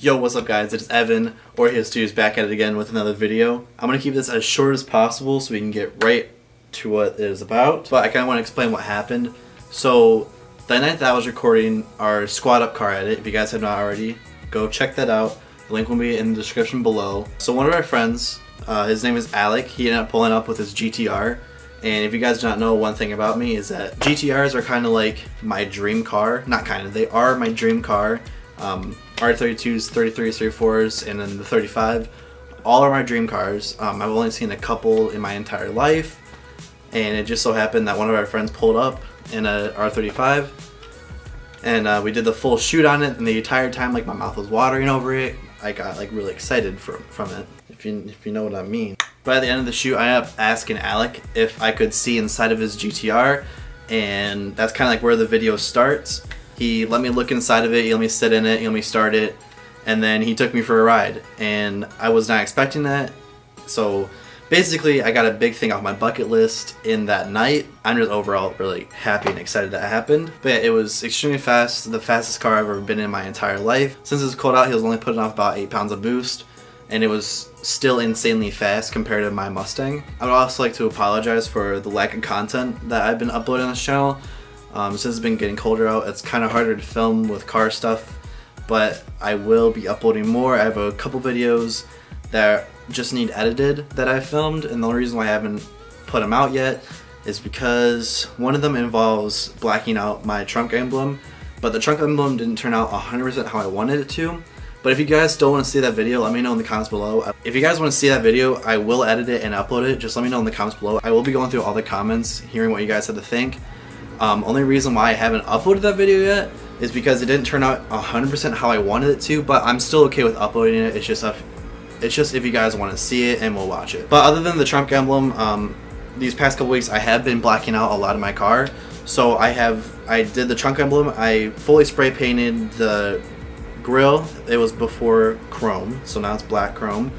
Yo, what's up guys, it's Evan, or his Studios, back at it again with another video. I'm going to keep this as short as possible so we can get right to what it is about. But I kind of want to explain what happened. So, the night that I was recording our Squad Up car edit, if you guys have not already, go check that out. The link will be in the description below. So one of our friends, his name is Alec, he ended up pulling up with his GTR. And if you guys do not know, one thing about me is that GTRs are kind of like my dream car. Not kind of, they are my dream car. R32s, 33s, 34s, and then the 35. All are my dream cars. I've only seen a couple in my entire life, and it just so happened that one of our friends pulled up in a R35, and we did the full shoot on it. And the entire time, like, my mouth was watering over it. I got like really excited from it, if you know what I mean. But at the end of the shoot, I ended up asking Alec if I could see inside of his GTR, and that's kind of like where the video starts. He let me look inside of it, he let me sit in it, he let me start it, and then he took me for a ride. And I was not expecting that. So basically, I got a big thing off my bucket list in that night. I'm just overall really happy and excited that it happened. But yeah, it was extremely fast, the fastest car I've ever been in my entire life. Since it was cold out, he was only putting off about 8 pounds of boost, and it was still insanely fast compared to my Mustang. I would also like to apologize for the lack of content that I've been uploading on this channel. Since it's been getting colder out, it's kind of harder to film with car stuff, but I will be uploading more. I have a couple videos that just need edited that I filmed, and the only reason why I haven't put them out yet is because one of them involves blacking out my trunk emblem, but the trunk emblem didn't turn out 100% how I wanted it to. But if you guys don't want to see that video, let me know in the comments below. If you guys want to see that video, I will edit it and upload it. Just let me know in the comments below. I will be going through all the comments, hearing what you guys had to think. Only reason why I haven't uploaded that video yet is because it didn't turn out 100% how I wanted it to, but I'm still okay with uploading it. It's just if you guys want to see it, and we'll watch it. But other than the trunk emblem, these past couple weeks I have been blacking out a lot of my car. So I did the trunk emblem, I fully spray painted the grill. It was before chrome, so now it's black chrome.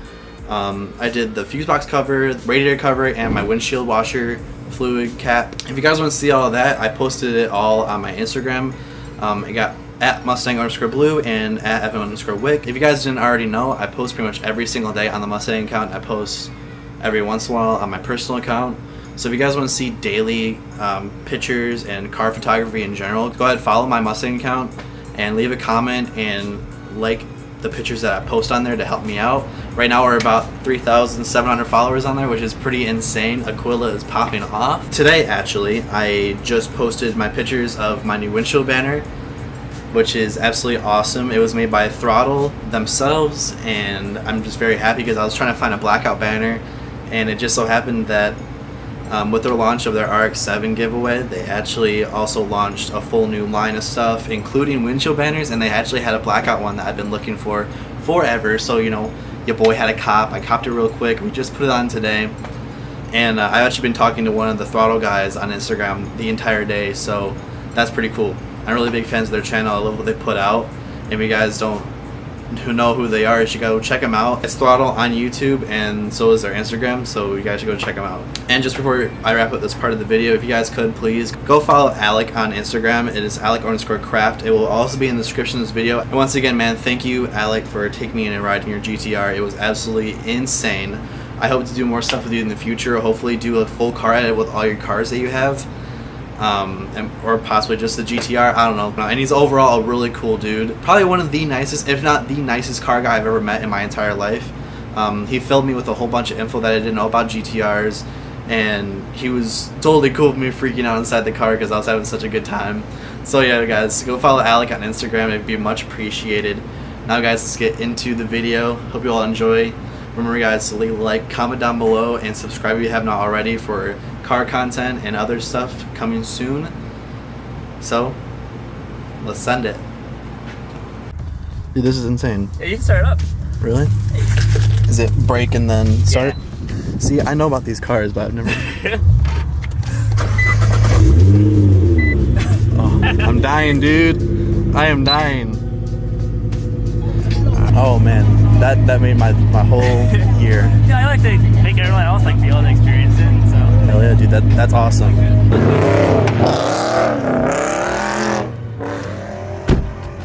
I did the fuse box cover, radiator cover, and my windshield washer fluid cap. If you guys want to see all of that, I posted it all on my Instagram. I got at Mustang_Blue and at Evan_Wick. If you guys didn't already know, I post pretty much every single day on the Mustang account. I post every once in a while on my personal account. So if you guys want to see daily pictures and car photography in general, go ahead and follow my Mustang account and leave a comment and like the pictures that I post on there to help me out. Right now we're about 3,700 followers on there, which is pretty insane. Aquila is popping off. Today actually, I just posted my pictures of my new windshield banner, which is absolutely awesome. It was made by Throttle themselves, and I'm just very happy because I was trying to find a blackout banner, and it just so happened that with their launch of their RX-7 giveaway, they actually also launched a full new line of stuff, including windshield banners, and they actually had a blackout one that I've been looking for forever. So, you know, your boy had a cop. I copped it real quick. We just put it on today. And I've actually been talking to one of the Throttle guys on Instagram the entire day, so that's pretty cool. I'm really big fans of their channel. I love what they put out. If you guys don't know who they are, you should go check them out. It's Throttle on YouTube, and so is their Instagram, so you guys should go check them out. And just before I wrap up this part of the video, if you guys could please go follow Alec on Instagram. It is Alec_Craft. It will also be in the description of this video. And once again, man, thank you, Alec, for taking me in and riding your GTR. It was absolutely insane. I hope to do more stuff with you in the future. Hopefully do a full car edit with all your cars that you have. Or possibly just the GTR, I don't know. And he's overall a really cool dude. Probably one of the nicest, if not the nicest car guy I've ever met in my entire life. He filled me with a whole bunch of info that I didn't know about GTRs, and he was totally cool with me freaking out inside the car because I was having such a good time. So yeah, guys, go follow Alec on Instagram. It'd be much appreciated. Now guys, let's get into the video. Hope you all enjoy. Remember guys, to leave a like, comment down below, and subscribe if you have not already for car content and other stuff coming soon. So, let's send it. Dude, this is insane. Yeah, you can start it up. Really? Is it brake and then start? Yeah. See, I know about these cars, but I've never... Oh, I'm dying, dude. I am dying. Oh man, that made my whole year. Yeah, I like to make everyone else like be able to experience it. So. Hell yeah, dude, that's awesome.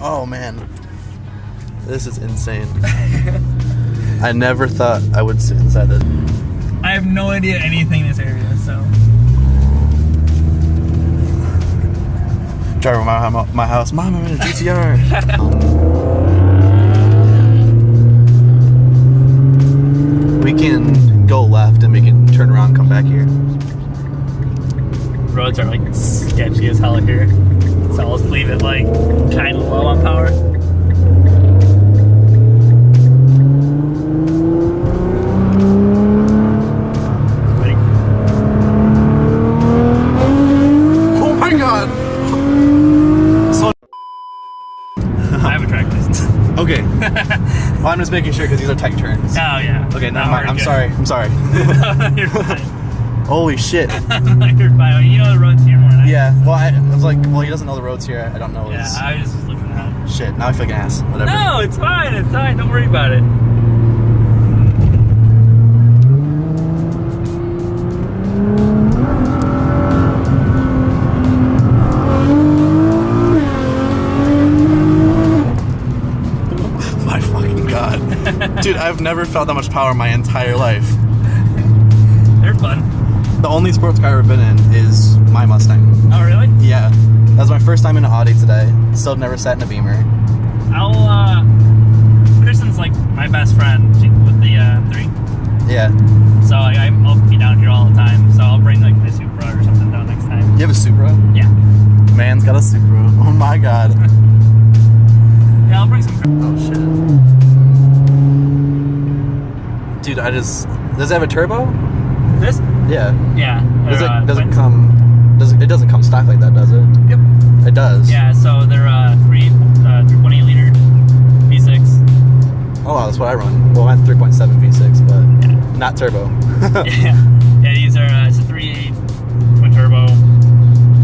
Oh man, This is insane. I never thought I would sit inside this. I have no idea anything in this area, so. Driving around my house. Mom, I'm in a GTR. We can go left and we can turn around and come back here. Roads are like sketchy as hell here. So I'll just leave it like kind of low on power. Oh my god! So I have a track license. okay. Well, I'm just making sure because these are tight turns. Oh yeah. Okay, No, never mind. I'm we're sorry. I'm sorry. good. You're fine. Holy shit. You're fine. You know the roads here more than I do. Yeah. Well, I was like, well, he doesn't know the roads here. I don't know. Yeah, his... I was just looking at it. Shit. Now I feel like an ass. Whatever. No, it's fine. It's fine. Don't worry about it. My fucking god. Dude, I've never felt that much power in my entire life. They're fun. The only sports car I've ever been in is my Mustang. Oh, really? Yeah. That was my first time in an Audi today. Still never sat in a Beamer. Kristen's like my best friend with the 3. Yeah. So I'll be down here all the time. So I'll bring like my Supra or something down next time. You have a Supra? Yeah. Man's got a Supra. Oh my god. Yeah, I'll bring some. Oh shit. Dude, does it have a turbo? This? Yeah. Yeah. Does it twins. come? It doesn't come stock like that, does it? Yep. It does. Yeah. So they're 3.8 liter V6. Oh wow, that's what I run. Well, I have 3.7 V6, but Yeah. not turbo. Yeah. Yeah. These are it's a 3.8 twin turbo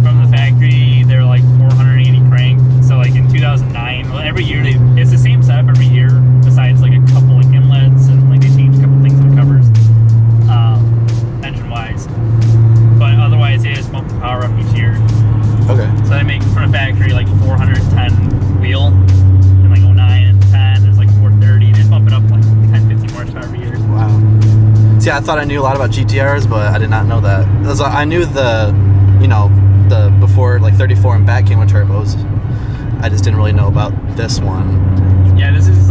from the factory. They're like 480 crank. So like in 2009, well, every year it's the same setup every year. Besides like a couple like inlets and like they change a couple things in the covers, engine wise. But otherwise, they just bump the power up each year. Okay. So they make from a factory like 410 wheel, and like 09 and 10 is like 430. They just bump it up like 10, 15 horsepower every year. Wow. See, I thought I knew a lot about GTRs, but I did not know that. I knew the before like 34 and back came with turbos. I just didn't really know about this one. Yeah, this is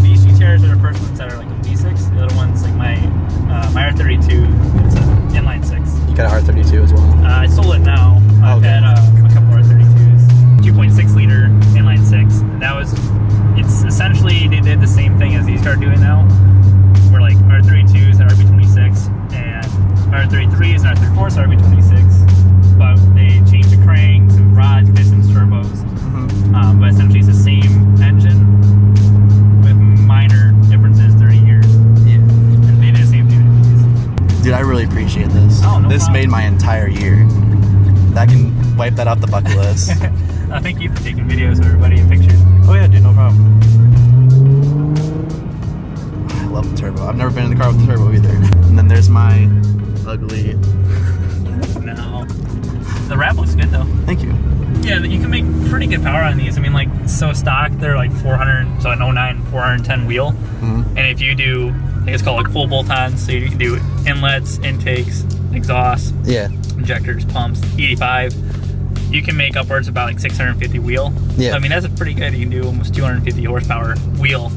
these GTRs are the first ones that are like a V6. The other ones like my R32. It's an inline 6. You got an R32 as well. I sold it now. I've Okay. had a couple R32s, 2.6 liter inline 6. It's essentially they did the same thing as these are doing now. Where like R32s are RB26 and R33s and R34s are RB26, but they changed the cranks and rods, pistons, turbos. Mm-hmm. But essentially it's the same engine with minor differences 30 years. Yeah. And they did the same thing with these. Dude, I really appreciate this. Oh, no this problem. made my entire year. That can wipe that off the bucket list. Thank you for taking videos of everybody and pictures. Oh yeah, dude, no problem. I love the turbo. I've never been in the car with the turbo either. And then there's my ugly. No. The wrap looks good though. Thank you. Yeah, you can make pretty good power on these. I mean, like, so stock, they're like 400, so an 09, 410 wheel. Mm-hmm. And if you do, I think it's called like full bolt-ons, so you can do inlets, intakes, exhausts, Yeah. injectors, pumps, 85. You can make upwards about like 650 wheel. Yeah. So, I mean, that's pretty good. You can do almost 250 horsepower wheel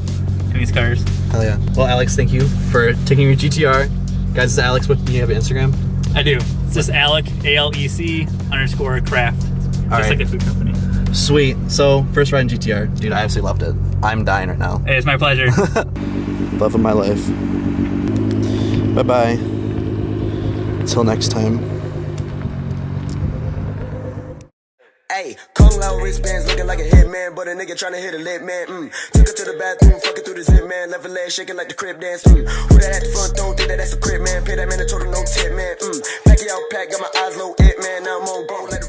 in these cars. Hell yeah. Well, Alex, thank you for taking your GTR. Guys, this is Alex. What do you have an Instagram? I do. It's just Alec, ALEC_craft. Just right. like the food company. Sweet. So, first ride in GTR. Dude, I absolutely loved it. I'm dying right now. Hey, it's my pleasure. Love of my life. Bye-bye. Until next time. Ayy, Kung Lao wristbands looking like a hitman, but a nigga tryna hit a lit man. Took her to the bathroom, fucking through the zip man, left her leg shaking like the crib dance. Who that at the front door? Think that that's a crib man. Pay that man a total no tip man. Pack it out, pack, got my eyes low, it man. Now I'm on go, let